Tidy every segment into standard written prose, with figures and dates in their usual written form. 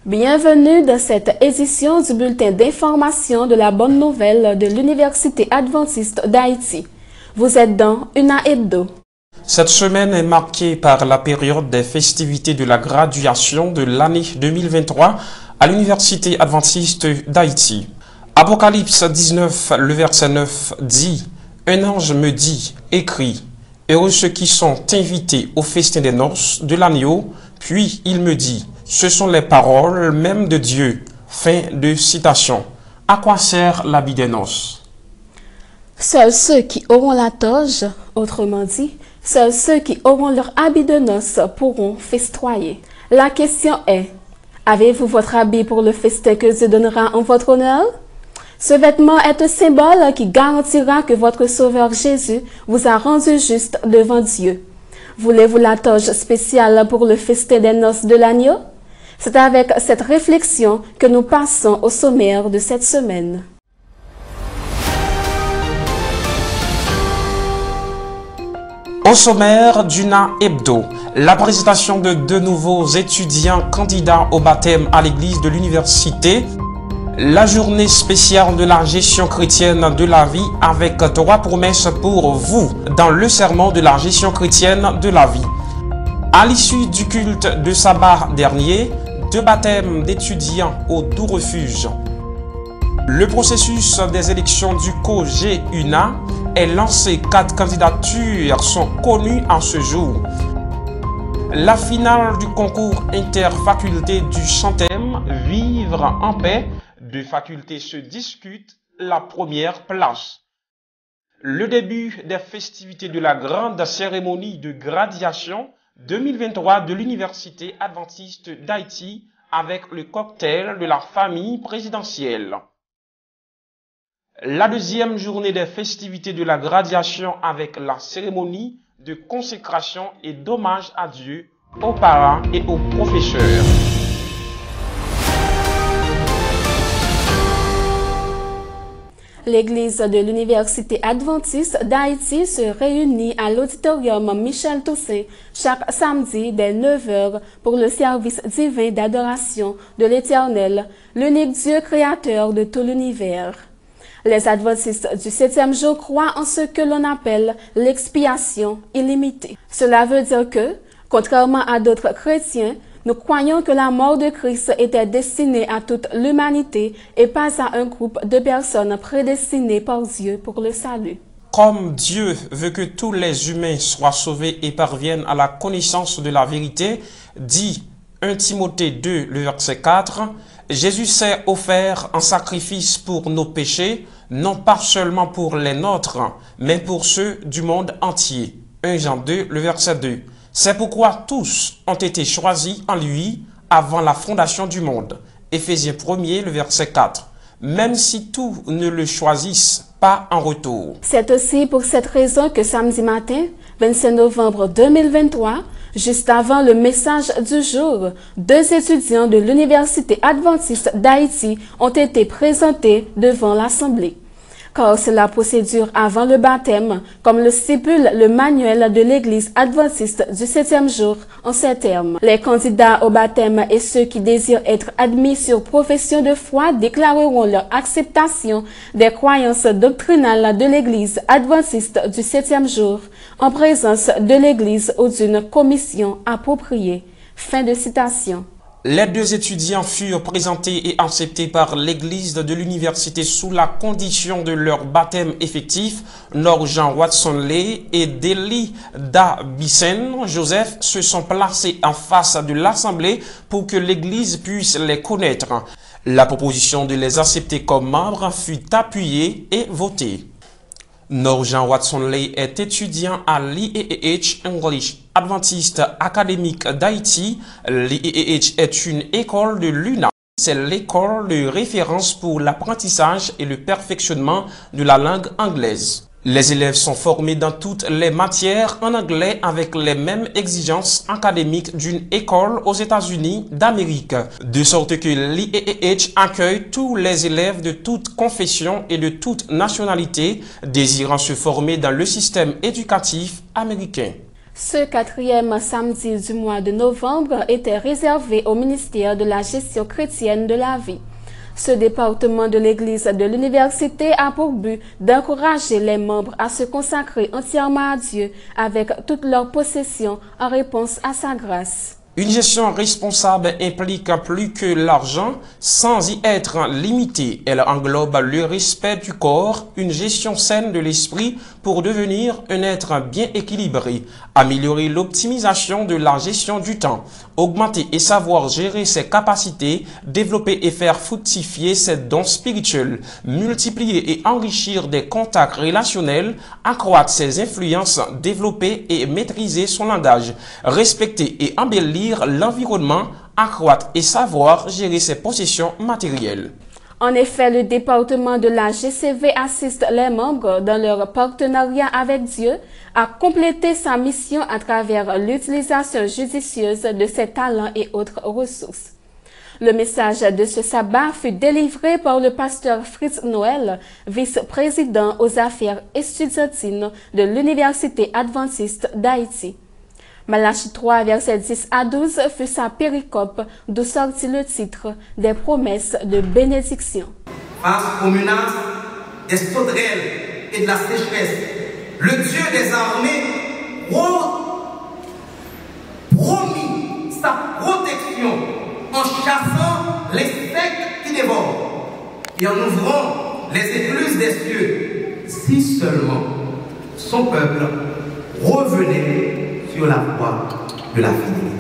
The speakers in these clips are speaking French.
Bienvenue dans cette édition du bulletin d'information de la bonne nouvelle de l'Université adventiste d'Haïti. Vous êtes dans UNA Hebdo. Cette semaine est marquée par la période des festivités de la graduation de l'année 2023 à l'Université adventiste d'Haïti. Apocalypse 19, le verset 9 dit « Un ange me dit, écrit, heureux ceux qui sont invités au festin des noces de l'agneau. Puis il me dit, ce sont les paroles même de Dieu. » Fin de citation. À quoi sert l'habit des noces? Seuls ceux qui auront la toge, autrement dit, seuls ceux qui auront leur habit de noces pourront festoyer. La question est, avez-vous votre habit pour le festin que Dieu donnera en votre honneur? Ce vêtement est un symbole qui garantira que votre Sauveur Jésus vous a rendu juste devant Dieu. Voulez-vous la toge spéciale pour le festin des noces de l'agneau? C'est avec cette réflexion que nous passons au sommaire de cette semaine. Au sommaire d'UNA Hebdo, la présentation de deux nouveaux étudiants candidats au baptême à l'église de l'université, la journée spéciale de la gestion chrétienne de la vie avec trois promesses pour vous dans le sermon de la gestion chrétienne de la vie. À l'issue du culte de sabbat dernier, deux baptêmes d'étudiants au doux refuge. Le processus des élections du COGEUNA est lancé. 4 candidatures sont connues en ce jour. La finale du concours interfaculté du Chantème Vivre en paix, 2 facultés se discutent la première place. Le début des festivités de la grande cérémonie de graduation 2023 de l'Université adventiste d'Haïti avec le cocktail de la famille présidentielle. La deuxième journée des festivités de la graduation avec la cérémonie de consécration et d'hommage à Dieu, aux parents et aux professeurs. L'église de l'Université adventiste d'Haïti se réunit à l'auditorium Michel Toussaint chaque samedi dès 9h pour le service divin d'adoration de l'Éternel, l'unique Dieu créateur de tout l'univers. Les adventistes du 7e jour croient en ce que l'on appelle l'expiation illimitée. Cela veut dire que, contrairement à d'autres chrétiens, nous croyons que la mort de Christ était destinée à toute l'humanité et pas à un groupe de personnes prédestinées par Dieu pour le salut. Comme Dieu veut que tous les humains soient sauvés et parviennent à la connaissance de la vérité, dit 1 Timothée 2, le verset 4, Jésus s'est offert en sacrifice pour nos péchés, non pas seulement pour les nôtres, mais pour ceux du monde entier. 1 Jean 2, le verset 2. C'est pourquoi tous ont été choisis en lui avant la fondation du monde. Éphésiens 1er, le verset 4. Même si tous ne le choisissent pas en retour. C'est aussi pour cette raison que samedi matin, 25 novembre 2023, juste avant le message du jour, 2 étudiants de l'Université adventiste d'Haïti ont été présentés devant l'Assemblée. Car c'est la procédure avant le baptême, comme le stipule le manuel de l'Église adventiste du 7e jour en ces termes. Les candidats au baptême et ceux qui désirent être admis sur profession de foi déclareront leur acceptation des croyances doctrinales de l'Église adventiste du 7e jour en présence de l'Église ou d'une commission appropriée. Fin de citation. Les 2 étudiants furent présentés et acceptés par l'église de l'université sous la condition de leur baptême effectif. Nor-Jean Watson-Ley et Deli Dabissen Joseph se sont placés en face de l'assemblée pour que l'église puisse les connaître. La proposition de les accepter comme membres fut appuyée et votée. Nor-Jean Watson-Ley est étudiant à l'IEEH English Adventist Academic d'Haïti. L'IEEH est une école de l'UNA. C'est l'école de référence pour l'apprentissage et le perfectionnement de la langue anglaise. Les élèves sont formés dans toutes les matières en anglais avec les mêmes exigences académiques d'une école aux États-Unis d'Amérique, de sorte que l'IEEH accueille tous les élèves de toute confession et de toute nationalité désirant se former dans le système éducatif américain. Ce quatrième samedi du mois de novembre était réservé au ministère de la gestion chrétienne de la vie. Ce département de l'Église de l'Université a pour but d'encourager les membres à se consacrer entièrement à Dieu avec toutes leurs possessions en réponse à sa grâce. Une gestion responsable implique plus que l'argent, sans y être limité. Elle englobe le respect du corps, une gestion saine de l'esprit pour devenir un être bien équilibré, améliorer l'optimisation de la gestion du temps, augmenter et savoir gérer ses capacités, développer et faire fructifier ses dons spirituels, multiplier et enrichir des contacts relationnels, accroître ses influences, développer et maîtriser son langage, respecter et embellir l'environnement, accroître et savoir gérer ses possessions matérielles. En effet, le département de la GCV assiste les membres dans leur partenariat avec Dieu à compléter sa mission à travers l'utilisation judicieuse de ses talents et autres ressources. Le message de ce sabbat fut délivré par le pasteur Fritz Noël, vice-président aux affaires estudiantines de l'Université adventiste d'Haïti. Malachie 3, versets 10 à 12 fut sa péricope d'où sortit le titre des promesses de bénédiction. Face aux menaces des sauterelles et de la sécheresse, le Dieu des armées promis sa protection en chassant les sectes qui dévorent et en ouvrant les écluses des cieux, si seulement son peuple revenait sur la voie de la fidélité.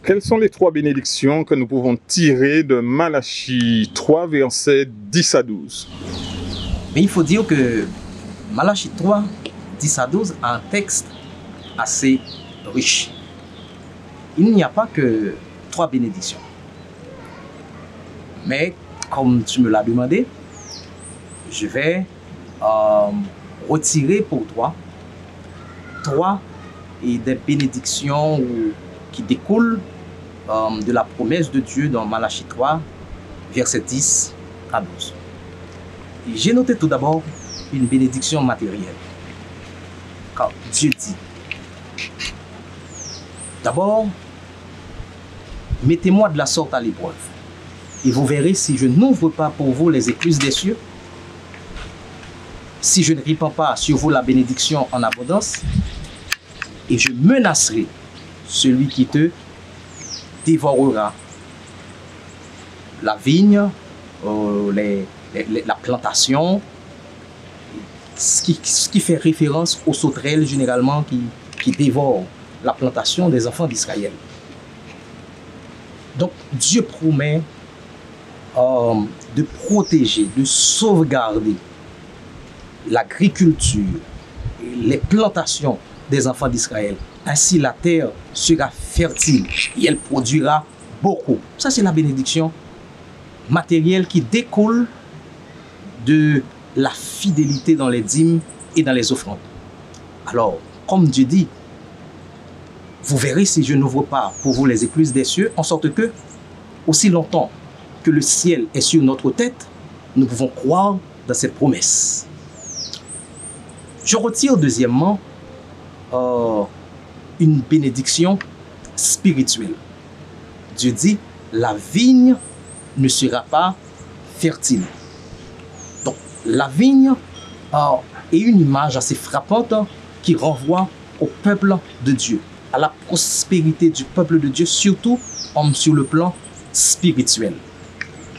Quelles sont les trois bénédictions que nous pouvons tirer de Malachie 3, versets 10 à 12? Mais il faut dire que Malachie 3, 10 à 12 a un texte assez riche. Il n'y a pas que trois bénédictions. Mais comme tu me l'as demandé, je vais retirer pour toi trois et des bénédictions qui découlent de la promesse de Dieu dans Malachie 3, versets 10 à 12. J'ai noté tout d'abord une bénédiction matérielle. Car Dieu dit, d'abord, mettez-moi de la sorte à l'épreuve, et vous verrez si je n'ouvre pas pour vous les écluses des cieux, si je ne répands pas sur vous la bénédiction en abondance, et je menacerai celui qui te dévorera. La vigne, la plantation, ce qui fait référence aux sauterelles généralement qui dévorent la plantation des enfants d'Israël. Donc Dieu promet de protéger, de sauvegarder l'agriculture, les plantations des enfants d'Israël. Ainsi la terre sera fertile et elle produira beaucoup. Ça c'est la bénédiction matérielle qui découle de la fidélité dans les dîmes et dans les offrandes. Alors, comme Dieu dit, vous verrez si je n'ouvre pas pour vous les écluses des cieux, en sorte que, aussi longtemps que le ciel est sur notre tête, nous pouvons croire dans cette promesse. Je retire deuxièmement une bénédiction spirituelle. Dieu dit, la vigne ne sera pas fertile. Donc, la vigne est une image assez frappante qui renvoie au peuple de Dieu, à la prospérité du peuple de Dieu, surtout sur le plan spirituel.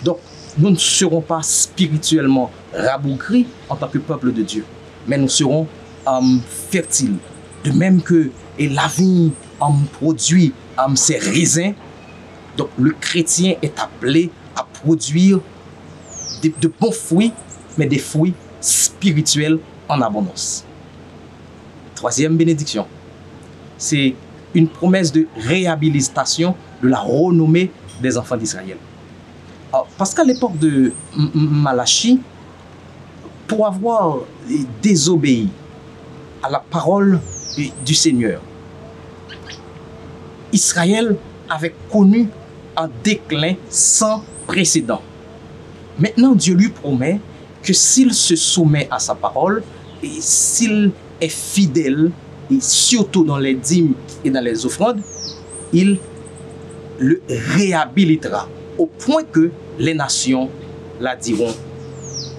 Donc, nous ne serons pas spirituellement rabougris en tant que peuple de Dieu, mais nous serons fertiles. De même que la vigne produit ses raisins, donc le chrétien est appelé à produire de bons fruits, mais des fruits spirituels en abondance. Troisième bénédiction, c'est une promesse de réhabilitation de la renommée des enfants d'Israël. Parce qu'à l'époque de Malachie, pour avoir désobéi à la parole du Seigneur, Israël avait connu un déclin sans précédent. Maintenant, Dieu lui promet que s'il se soumet à sa parole et s'il est fidèle et surtout dans les dîmes et dans les offrandes, il le réhabilitera au point que les nations la diront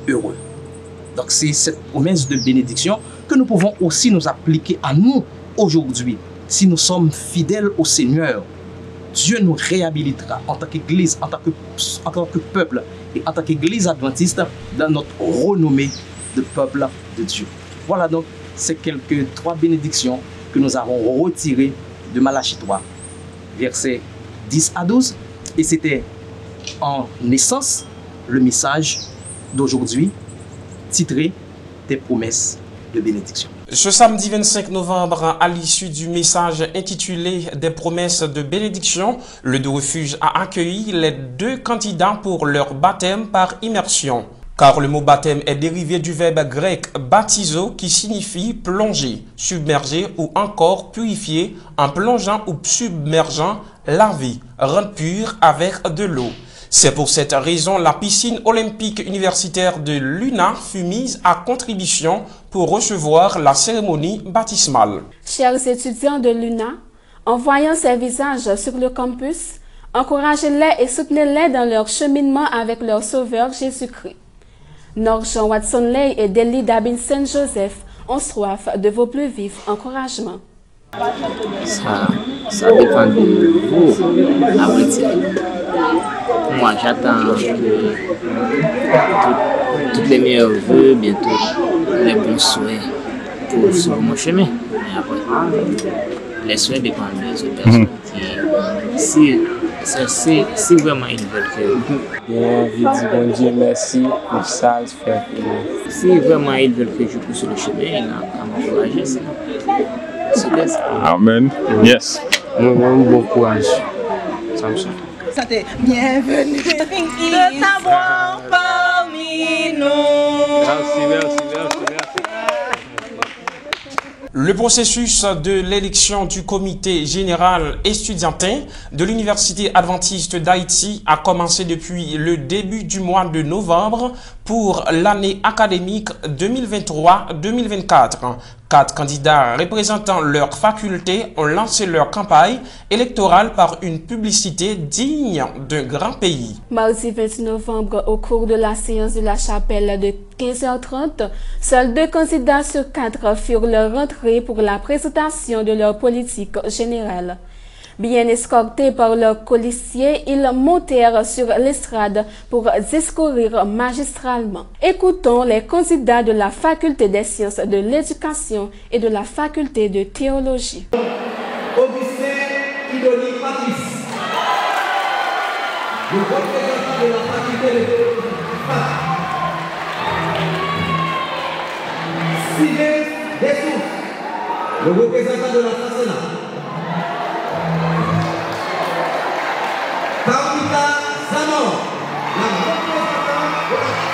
heureux. Donc c'est cette promesse de bénédiction que nous pouvons aussi nous appliquer à nous aujourd'hui. Si nous sommes fidèles au Seigneur, Dieu nous réhabilitera en tant qu'Église, en tant que peuple et en tant qu'Église adventiste dans notre renommée de peuple de Dieu. Voilà donc ces quelques 3 bénédictions que nous avons retirées de Malachie 3, versets 10 à 12. Et c'était en essence le message d'aujourd'hui, titré « Des promesses de bénédiction ». Ce samedi 25 novembre, à l'issue du message intitulé « Des promesses de bénédiction », le de refuge a accueilli les 2 candidats pour leur baptême par immersion. Car le mot baptême est dérivé du verbe grec baptizo qui signifie plonger, submerger ou encore purifier en plongeant ou submergeant la vie, rendre pure avec de l'eau. C'est pour cette raison la piscine olympique universitaire de l'UNA fut mise à contribution pour recevoir la cérémonie baptismale. Chers étudiants de l'UNA, en voyant ces visages sur le campus, encouragez-les et soutenez-les dans leur cheminement avec leur Sauveur Jésus-Christ. Norjean Watson-Ley et Deli Dabin Saint-Joseph ont soif de vos plus vifs encouragements. Ça dépend de vous, à vrai dire. Moi, j'attends toutes les meilleurs vœux, bientôt les bons souhaits pour sur mon chemin. Mais après, les souhaits dépendent des autres personnes si vraiment ils veulent que... Bien, je dis bon Dieu merci pour ça, fait que... Si vraiment ils veulent que je pousse le chemin, il a à m'encourager, c'est ça. Amen. Yes. Bon courage. Samson. Santé. Bienvenue de t'avoir parmi nous. Merci. Le processus de l'élection du comité général estudiantin de l'Université adventiste d'Haïti a commencé depuis le début du mois de novembre pour l'année académique 2023-2024. 4 candidats représentant leur faculté ont lancé leur campagne électorale par une publicité digne d'un grand pays. Mardi 28 novembre, au cours de la séance de la chapelle de 15h30, seuls 2 candidats sur 4 furent leur rentrée pour la présentation de leur politique générale. Bien escortés par leurs colistiers, ils montèrent sur l'estrade pour discourir magistralement. Écoutons les candidats de la Faculté des sciences de l'éducation et de la Faculté de théologie. Augustin Idoni Patrice, le représentant de la Faculté de théologie. Sylvain Dessous, le représentant de la Fasena. Paulita Zamor, la représentante de la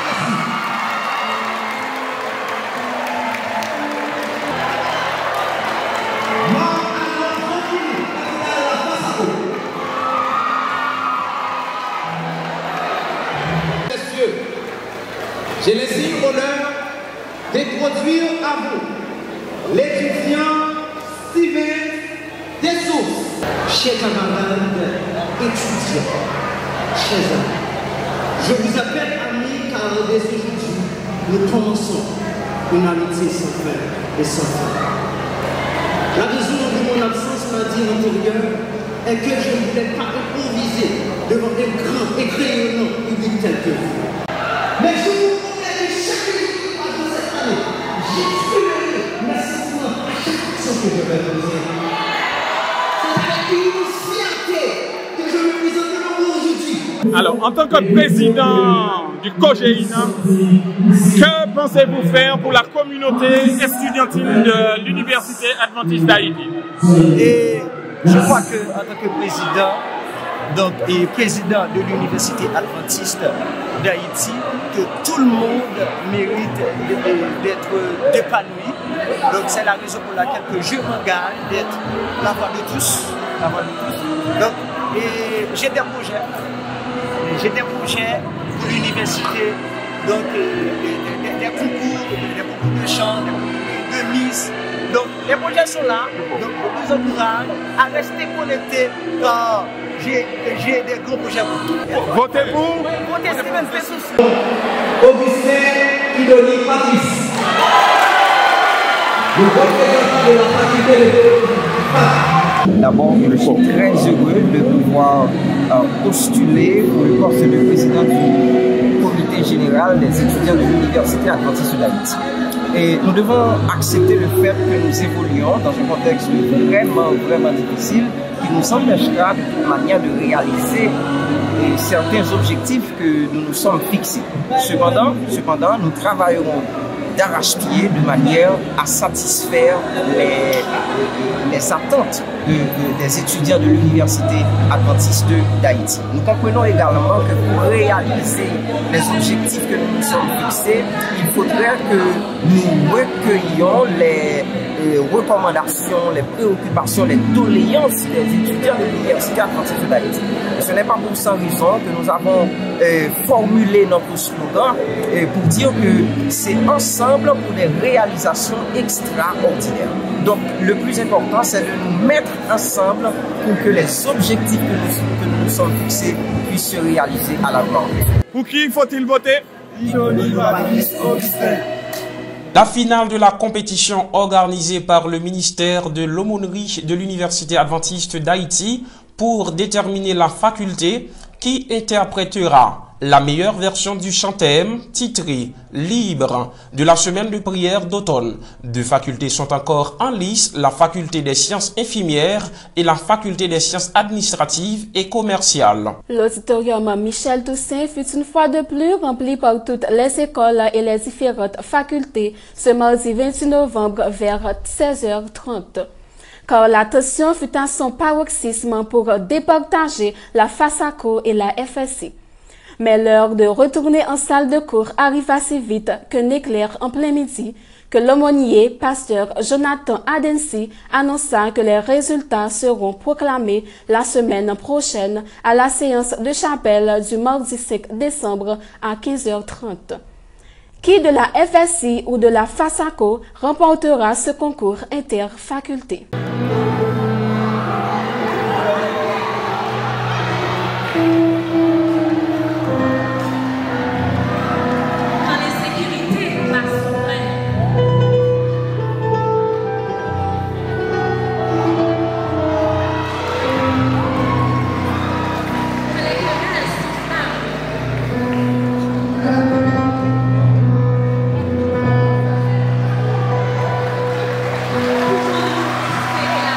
Cassie. Marc-Antoine Fonfini, candidat de la Fasaco. Messieurs, j'ai l'estime honneur d'introduire à vous l'étudiant Sylvain Dessous. Chers camarades étudiants, chers amis, je vous appelle amis car dès aujourd'hui, nous commençons une amitié sans fin et sans fin. La raison de mon absence mardi antérieure est que je ne voulais pas improviser devant un grand et crayonnant public tel que vous. Mais je vous promets que chaque jour de cette année, j'exprimerai mes sentiments à chaque action que je vais poser. Alors, en tant que président du COGEINA, que pensez-vous faire pour la communauté estudiantine de l'Université adventiste d'Haïti? Et je crois que en tant que président, et président de l'Université adventiste d'Haïti, que tout le monde mérite d'être épanoui. Donc c'est la raison pour laquelle que je m'engage d'être la voix de tous. Donc, et j'ai des projets. Pour l'université, donc des concours de chant, des concours de Miss, Donc, les projets sont là. Donc, je vous encourage à rester connectés car j'ai des gros projets pour vous. Votez pour. Votez Steven Fessus. Augustin Kidoni Patrice. Le représentant de la faculté de théologie. D'abord, je suis très heureux de pouvoir postuler pour le poste de président du comité général des étudiants de l'Université adventiste d'Haïti. Et nous devons accepter le fait que nous évoluons dans un contexte vraiment difficile qui nous empêchera de toute manière de réaliser certains objectifs que nous nous sommes fixés. Cependant, nous travaillerons d'arrache-pied de manière à satisfaire les attentes des étudiants de l'Université adventiste d'Haïti. Nous comprenons également que pour réaliser les objectifs que nous nous sommes fixés, il faudrait que nous recueillions les recommandations, les préoccupations, les doléances des étudiants de l'Université adventiste d'Haïti. Ce n'est pas pour sans raison que nous avons formulé notre slogan pour dire que c'est ensemble pour des réalisations extraordinaires. Donc le plus important, c'est de nous mettre ensemble pour que les objectifs que nous nous sommes fixés puissent se réaliser à la gloire. Pour qui faut-il voter? La finale de la compétition organisée par le ministère de l'aumônerie de l'Université adventiste d'Haïti pour déterminer la faculté qui interprétera la meilleure version du chant-thème titré « Libre » de la semaine de prière d'automne. Deux facultés sont encore en lice, la faculté des sciences infirmières et la faculté des sciences administratives et commerciales. L'auditorium Michel Toussaint fut une fois de plus rempli par toutes les écoles et les différentes facultés ce mardi 28 novembre vers 16h30. Car l'attention fut à son paroxysme pour départager la FASACO et la FSI. Mais l'heure de retourner en salle de cours arrive assez vite qu'un éclair en plein midi, que l'aumônier, pasteur Jonathan Adensi, annonça que les résultats seront proclamés la semaine prochaine à la séance de chapelle du mardi 5 décembre à 15h30. Qui de la FSI ou de la FASACO remportera ce concours interfaculté? La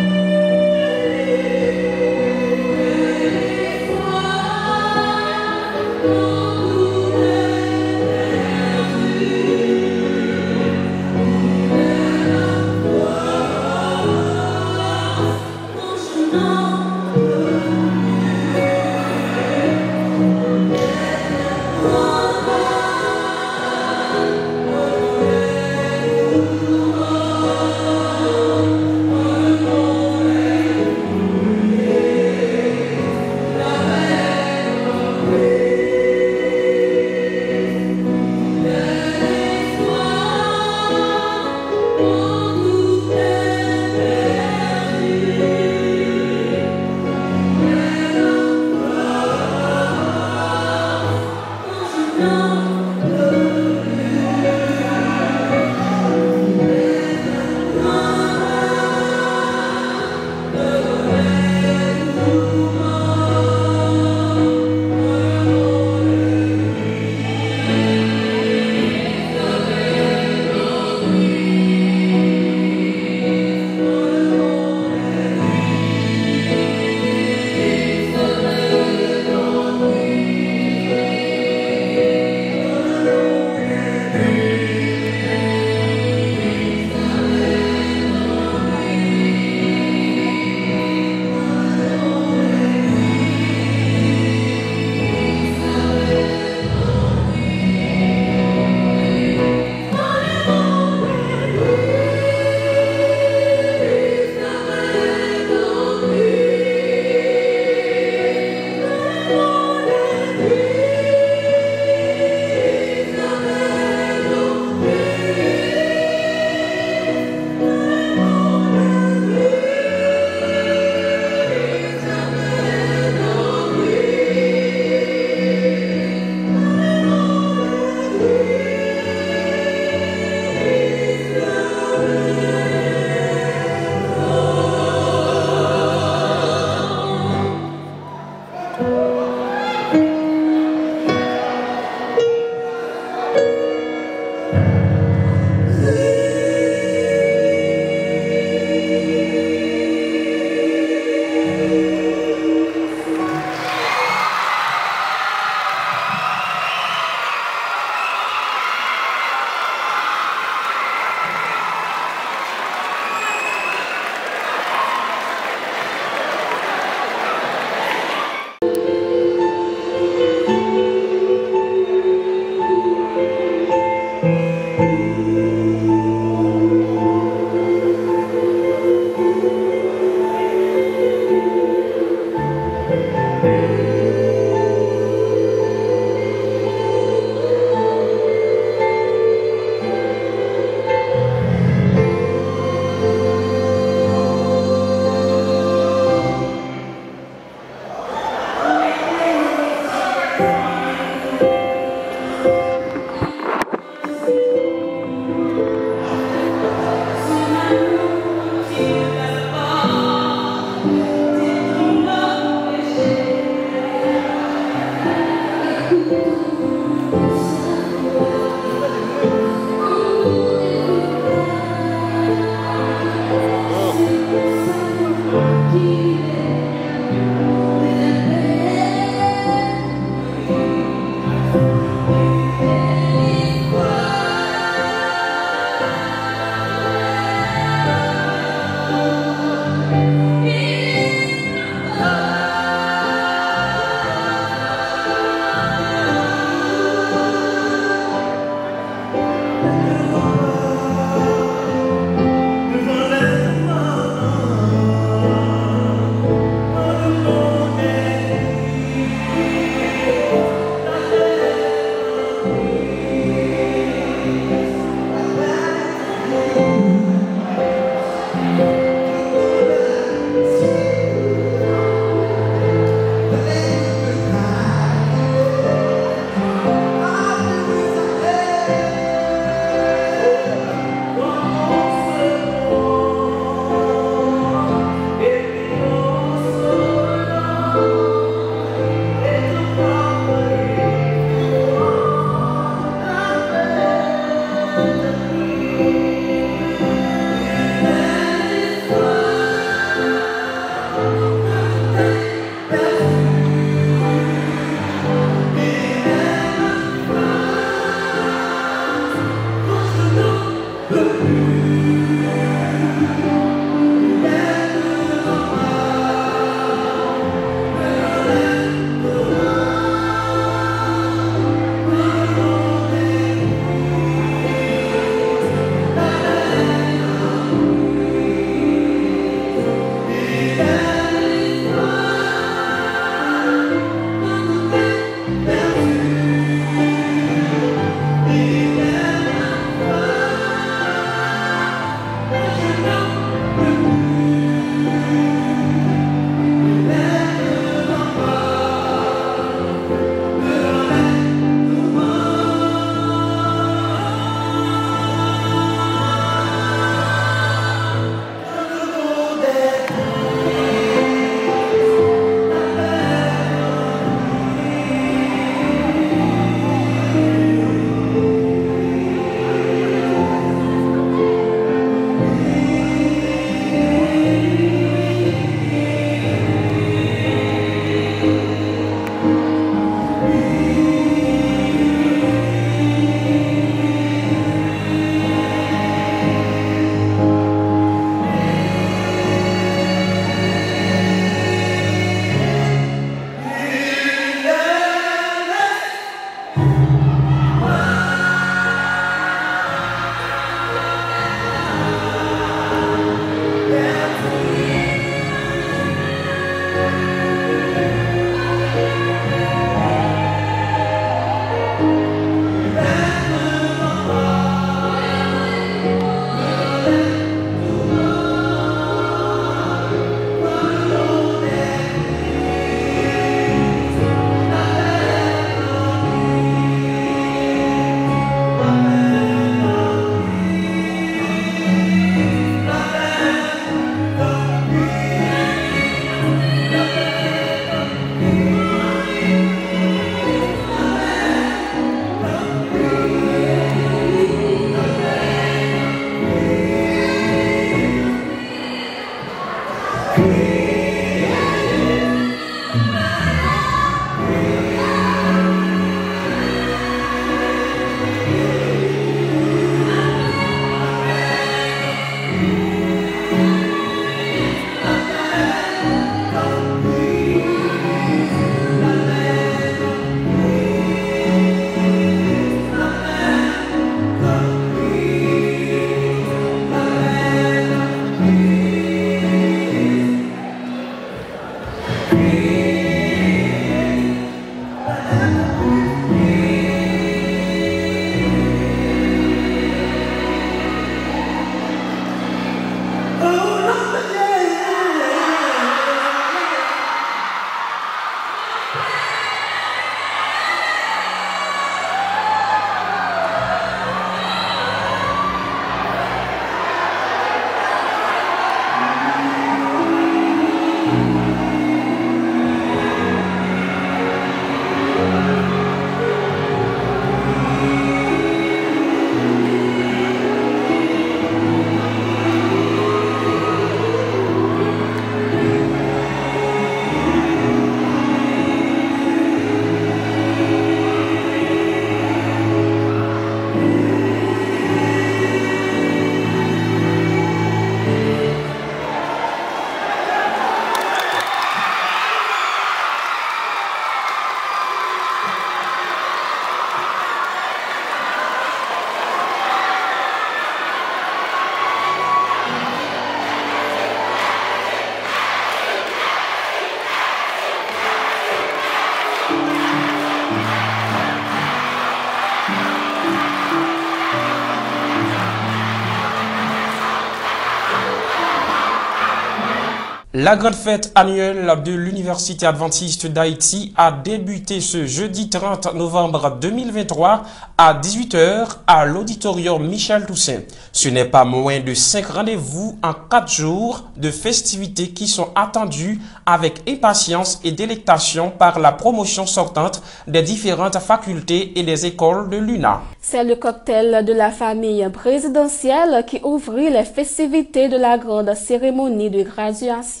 La grande fête annuelle de l'Université adventiste d'Haïti a débuté ce jeudi 30 novembre 2023 à 18h à l'auditorium Michel Toussaint. Ce n'est pas moins de 5 rendez-vous en 4 jours de festivités qui sont attendus avec impatience et délectation par la promotion sortante des différentes facultés et des écoles de l'UNA. C'est le cocktail de la famille présidentielle qui ouvrit les festivités de la grande cérémonie de graduation.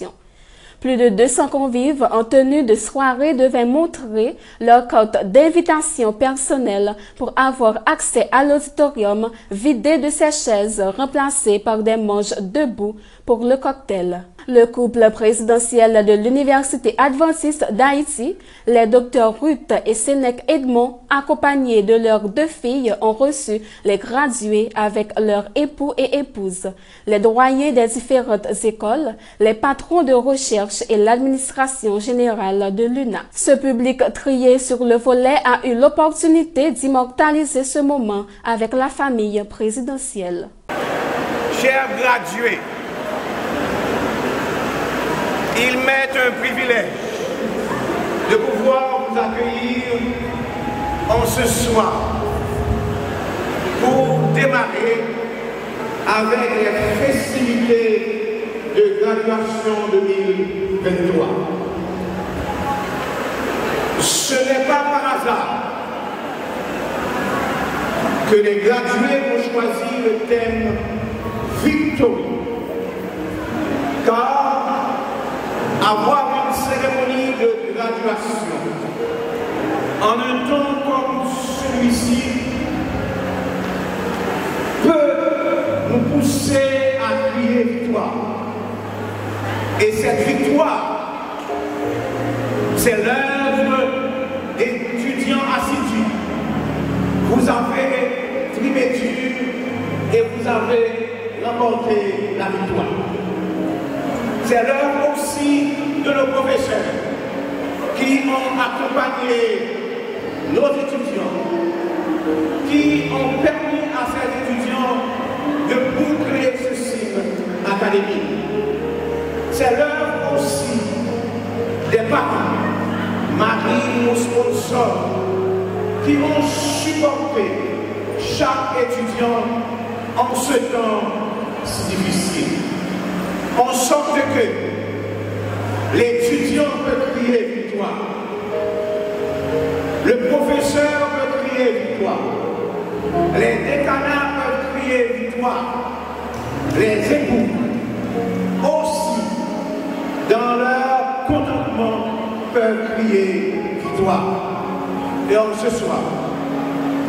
Plus de 200 convives en tenue de soirée devaient montrer leur carte d'invitation personnelle pour avoir accès à l'auditorium vidé de ses chaises remplacées par des manches debout pour le cocktail. Le couple présidentiel de l'Université adventiste d'Haïti, les docteurs Ruth et Sénèque Edmond, accompagnés de leurs 2 filles, ont reçu les gradués avec leurs époux et épouses, les doyens des différentes écoles, les patrons de recherche et l'administration générale de l'UNA. Ce public trié sur le volet a eu l'opportunité d'immortaliser ce moment avec la famille présidentielle. Chers gradués, il m'est un privilège de pouvoir vous accueillir en ce soir pour démarrer avec les festivités de graduation 2023. Ce n'est pas par hasard que les gradués ont choisi le thème Victory, car avoir une cérémonie de graduation en un temps comme celui-ci peut nous pousser à crier victoire. Et cette victoire, c'est l'œuvre d'étudiants assidus. Vous avez trimé dur et vous avez remporté la victoire. C'est l'œuvre aussi de nos professeurs qui ont accompagné nos étudiants, qui ont permis à ces étudiants de boucler ce cycle académique. C'est l'œuvre aussi des parents, Marie, nos sponsors, qui ont supporté chaque étudiant en ce temps si difficile. En sorte que l'étudiant peut crier victoire, le professeur peut crier victoire, les décanats peuvent crier victoire, les époux aussi, dans leur contentement, peuvent crier victoire. Et donc ce soir,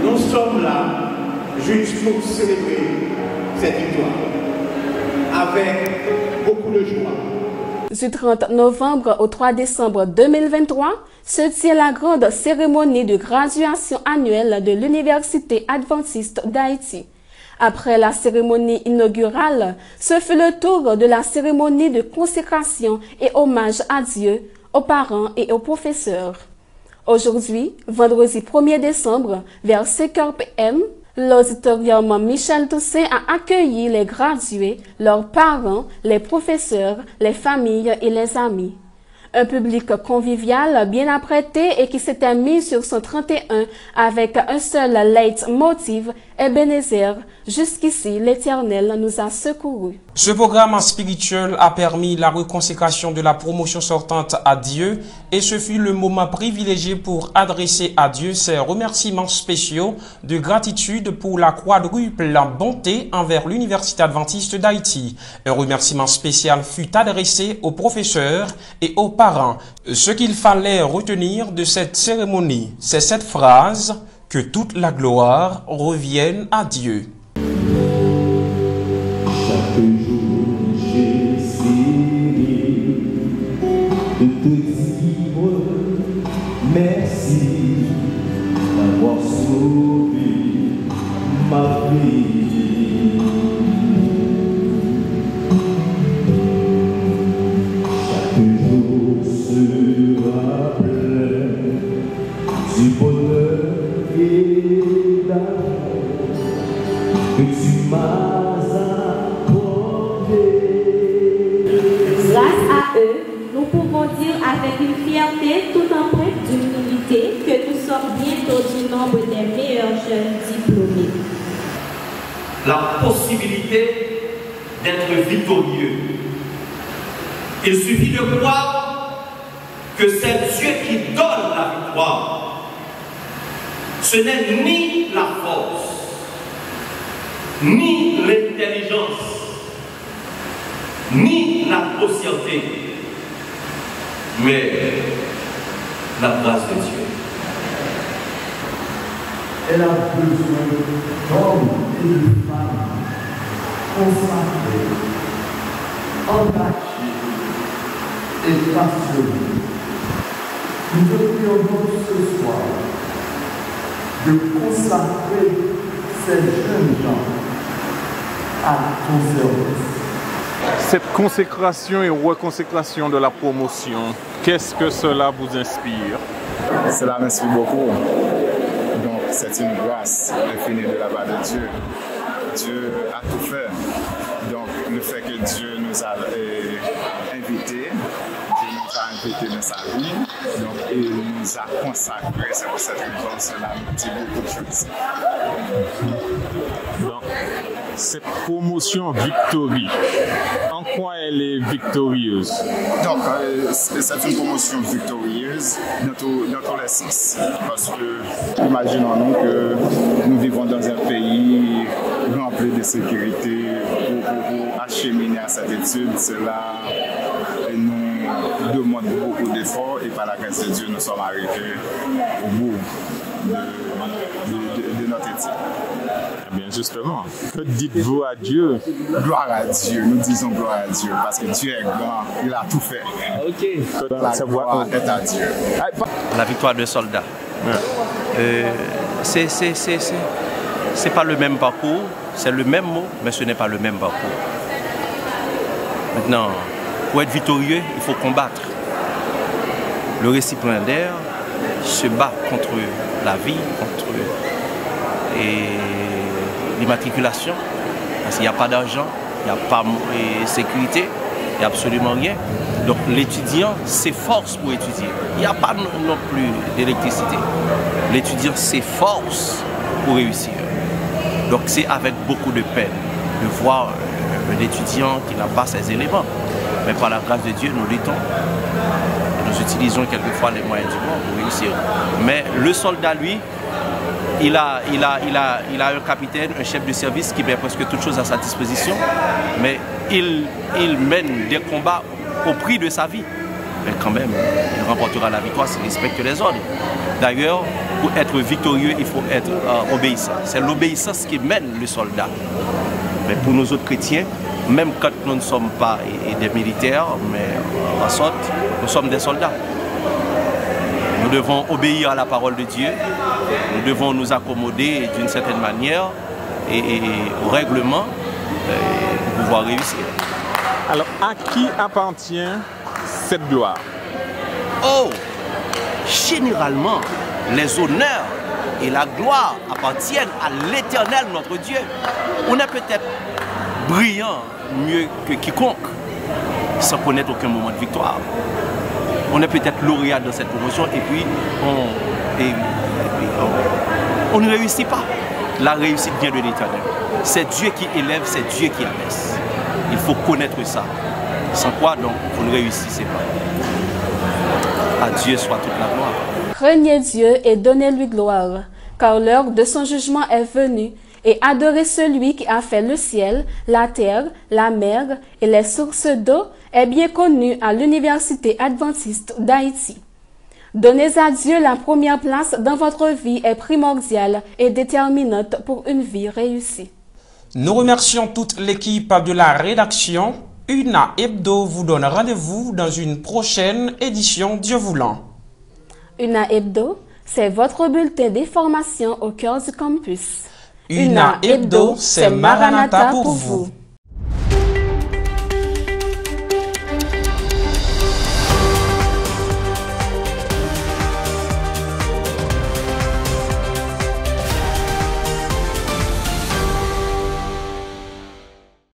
nous sommes là juste pour célébrer cette victoire avec beaucoup de joie. Du 30 novembre au 3 décembre 2023, se tient la grande cérémonie de graduation annuelle de l'Université adventiste d'Haïti. Après la cérémonie inaugurale, ce fut le tour de la cérémonie de consécration et hommage à Dieu, aux parents et aux professeurs. Aujourd'hui, vendredi 1er décembre, vers 5h p.m., l'auditorium Michel Toussaint a accueilli les gradués, leurs parents, les professeurs, les familles et les amis. Un public convivial, bien apprêté et qui s'était mis sur son 31 avec un seul leitmotiv, Ebenezer, jusqu'ici l'Éternel nous a secourus. Ce programme spirituel a permis la reconsécration de la promotion sortante à Dieu et ce fut le moment privilégié pour adresser à Dieu ses remerciements spéciaux de gratitude pour la quadruple bonté envers l'Université adventiste d'Haïti. Un remerciement spécial fut adressé aux professeurs et aux parents. Ce qu'il fallait retenir de cette cérémonie, c'est cette phrase: que toute la gloire revienne à Dieu. Chaque jour j'essaie de te dire merci d'avoir sauvé ma vie. Chaque jour sera plein du bonheur et d'amour que tu m'as apporté. Grâce à dire avec une fierté tout empreinte d'humilité que nous sommes bientôt du nombre des meilleurs jeunes diplômés. La possibilité d'être victorieux. Il suffit de croire que c'est Dieu qui donne la victoire. Ce n'est ni la force, ni l'intelligence, ni la grossièreté, mais la grâce de Dieu. Elle a besoin d'hommes et de femmes consacrés, engagés et passionnés. Nous te prions ce soir de consacrer ces jeunes gens à ton service. Cette consécration et reconsécration de la promotion, qu'est-ce que cela vous inspire? Cela m'inspire beaucoup. Donc c'est une grâce infinie de la part de Dieu. Dieu a tout fait. Donc le fait que Dieu nous a invités, Dieu nous a invités dans sa vie, donc il nous a consacrés. C'est pour cette raison que cela nous dit beaucoup de choses. Donc, cette promotion victorie, en quoi elle est victorieuse? Donc, c'est une promotion victorieuse dans tous les sens. Parce que, imaginons-nous que nous vivons dans un pays rempli de sécurité. Pour acheminer à cette étude, cela nous demande beaucoup d'efforts et par la grâce de Dieu, nous sommes arrivés au bout de notre étude. Eh bien, justement, que dites-vous à Dieu? Gloire à Dieu, nous disons gloire à Dieu, parce que Dieu est grand, il a tout fait. Ok. La gloire est à Dieu. La victoire de soldats. C'est pas le même parcours, c'est le même mot, mais ce n'est pas le même parcours. Maintenant, pour être victorieux, il faut combattre. Le récipiendaire se bat contre la vie, contre l'immatriculation, parce qu'il n'y a pas d'argent, il n'y a pas de sécurité, il n'y a absolument rien. Donc l'étudiant s'efforce pour étudier. Il n'y a pas non plus d'électricité. L'étudiant s'efforce pour réussir. Donc c'est avec beaucoup de peine de voir un étudiant qui n'a pas ces éléments. Mais par la grâce de Dieu, nous luttons. Nous utilisons quelquefois les moyens du monde pour réussir. Mais le soldat, lui, il a un capitaine, un chef de service qui met presque toutes choses à sa disposition. Mais il mène des combats au prix de sa vie. Mais quand même, il remportera la victoire s'il respecte les ordres. D'ailleurs, pour être victorieux, il faut être obéissant. C'est l'obéissance qui mène le soldat. Mais pour nous autres chrétiens, même quand nous ne sommes pas des militaires, mais en sorte, nous sommes des soldats. Nous devons obéir à la parole de Dieu. Nous devons nous accommoder d'une certaine manière et au règlement pour pouvoir réussir. Alors, à qui appartient cette gloire? Oh, généralement, les honneurs et la gloire appartiennent à l'Éternel, notre Dieu. On est peut-être brillant mieux que quiconque sans connaître aucun moment de victoire. On est peut-être lauréat dans cette promotion et puis on ne réussit pas. La réussite vient de l'Éternel. C'est Dieu qui élève, c'est Dieu qui abaisse. Il faut connaître ça. Sans quoi, donc, vous ne réussissez pas. À Dieu soit toute la gloire. Craignez Dieu et donnez-lui gloire, car l'heure de son jugement est venue, et adorez celui qui a fait le ciel, la terre, la mer et les sources d'eau est bien connu à l'Université adventiste d'Haïti. Donnez à Dieu la première place dans votre vie est primordiale et déterminante pour une vie réussie. Nous remercions toute l'équipe de la rédaction. Una Hebdo vous donne rendez-vous dans une prochaine édition, Dieu voulant. Una Hebdo, c'est votre bulletin d'information au cœur du campus. Una Hebdo, c'est Maranatha pour vous.